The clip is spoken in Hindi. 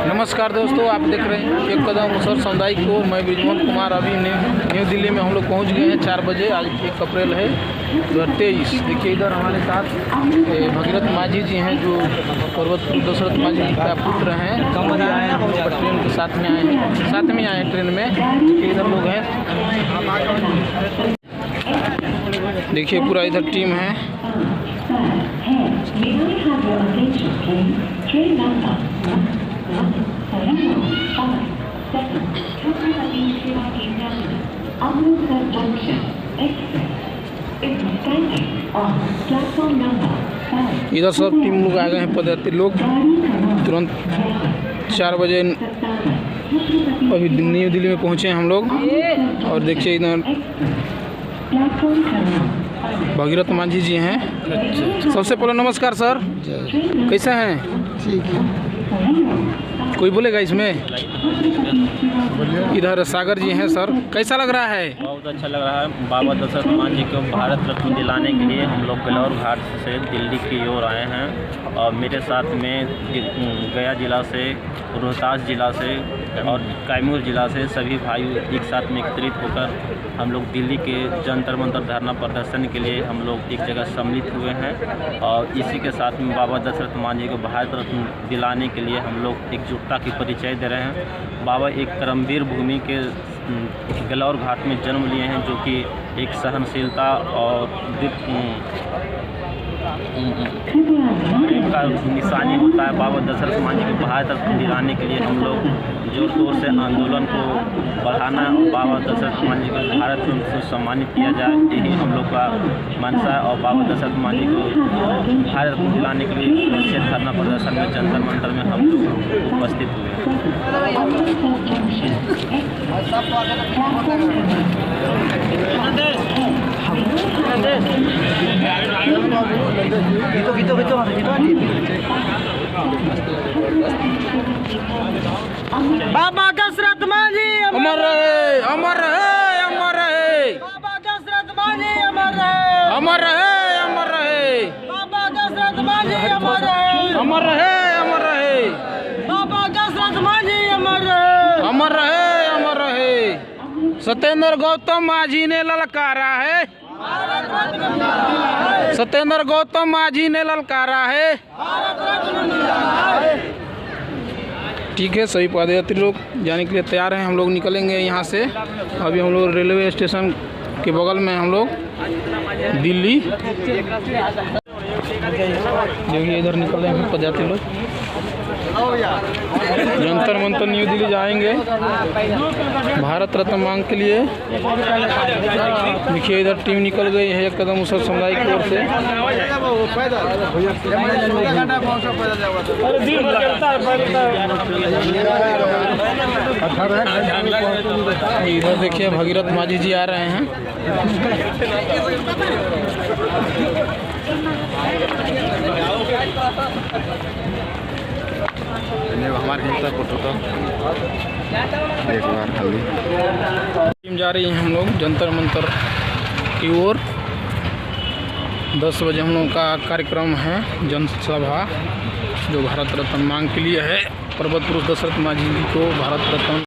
नमस्कार दोस्तों, आप देख रहे हैं एक कदम मुसहर सामुदायिक को। मैं ब्रिजमोहन कुमार अभी न्यू दिल्ली में हम लोग पहुंच गए हैं 4 बजे। आज 1 अप्रैल है 2023। देखिए इधर हमारे साथ भगीरथ माझी जी हैं, जो पर्वतपुर दशरथ माझी जी का पुत्र हैं। कम आए हैं, हम लोग ट्रेन के साथ में आए हैं ट्रेन में। देखिए इधर लोग हैं, देखिए पूरा इधर टीम है। इधर सब टीम लोग आ गए हैं, पदयात्री लोग तुरंत 4 बजे अभी न्यू दिल्ली में पहुंचे हैं हम लोग। और देखिए इधर भगीरथ माझी जी हैं। सबसे पहले नमस्कार सर, कैसे हैं? ठीक है। कोई बोलेगा इसमें? इधर सागर जी हैं। सर कैसा लग रहा है? बहुत अच्छा लग रहा है। बाबा दशरथ माझी को भारत रत्न दिलाने के लिए हम लोग गलौर घाट से दिल्ली की ओर आए हैं। और मेरे साथ में गया जिला से, रोहतास जिला से और कैमूर जिला से सभी भाई एक साथ में एकत्रित होकर हम लोग दिल्ली के जंतर मंतर धरना प्रदर्शन के लिए हम लोग एक जगह सम्मिलित हुए हैं। और इसी के साथ में बाबा दशरथ माझी को भारत रत्न दिलाने के लिए हम लोग एकजुटता की परिचय दे रहे हैं। बाबा एक कर्मवीर भूमि के गलौर घाट में जन्म लिए हैं, जो कि एक सहनशीलता और का निशानी होता है। बाबा दशरथ माझी को भारत रत्न दिलाने के लिए हम लोग जोर शोर से आंदोलन को बढ़ाना और बाबा दशरथ माझी को भारत रत्न से सम्मानित किया जाए, यही हम लोग का मंशा है। और बाबा दशरथ माझी को भारत रत्न दिलाने के लिए निश्चित धरना प्रदर्शन में जंतर मंतर में हम लोग उपस्थित हुए हैं। बाबा दशरथ माझी अमर रहे, अमर रहे, अमर रहे। बाबा दशरथ माझी अमर रहे, अमर रहे, अमर रहे। बाबा दशरथ माझी अमर रहे, अमर रहे, अमर रहे। बाबा दशरथ माझी अमर रहे, अमर रहे, अमर रहे। सत्येंद्र गौतम माझी ने ललकारा है, सत्येंद्र गौतम माझी ने ललकारा है। ठीक है, सभी पदयात्री लोग जाने के लिए तैयार हैं। हम लोग निकलेंगे यहाँ से। अभी हम लोग रेलवे स्टेशन के बगल में हम लोग दिल्ली। देखिए इधर निकल रहे हैं पदयात्री लोग, जंतर मंतर न्यू दिल्ली जाएंगे भारत रत्न मांग के लिए। देखिए इधर टीम निकल गई है एक कदम मुसहर सामुदायिक की ओर से। इधर देखिए भगीरथ माझी जी आ रहे हैं। हमारे फोटो तो एक बार खाली टीम जा रही है हम लोग जंतर मंतर की ओर। 10 बजे हम लोग का कार्यक्रम है, जनसभा, जो भारत रत्न मांग के लिए है। पर्वत पुरुष दशरथ माझी जी को भारत रत्न